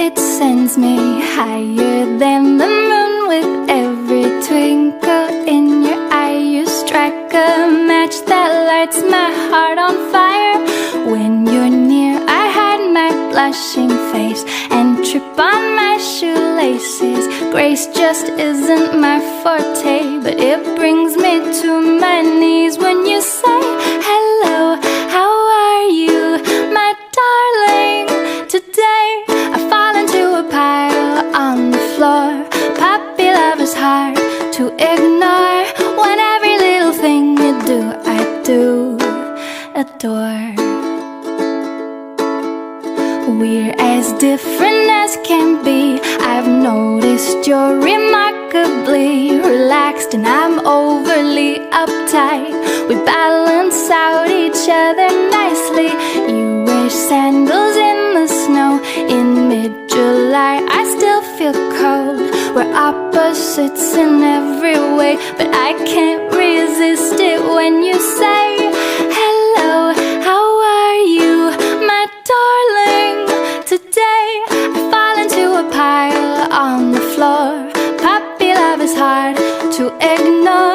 it sends me higher than the moon. With every twinkle in your eye, you strike a match that lights my heart on fire. When you're near, I hide my blushing face and trip on my shoelaces. Grace just isn't my forte, but it brings me to my knees when you say hello, how are you, my darling? Today I fall into a pile on the floor. Puppy love is hard to ignore. When every little thing you do, I do adore. We're as different as can be. I've noticed you're remarkably relaxed and I'm overly uptight. We balance out each other nicely. You wear sandals in the snow in mid-July. I still feel cold. We're opposites in every way, but I can't resist it when you say hello, how are you, my darling? Today I fall into a pile on the floor. Puppy love is hard to ignore.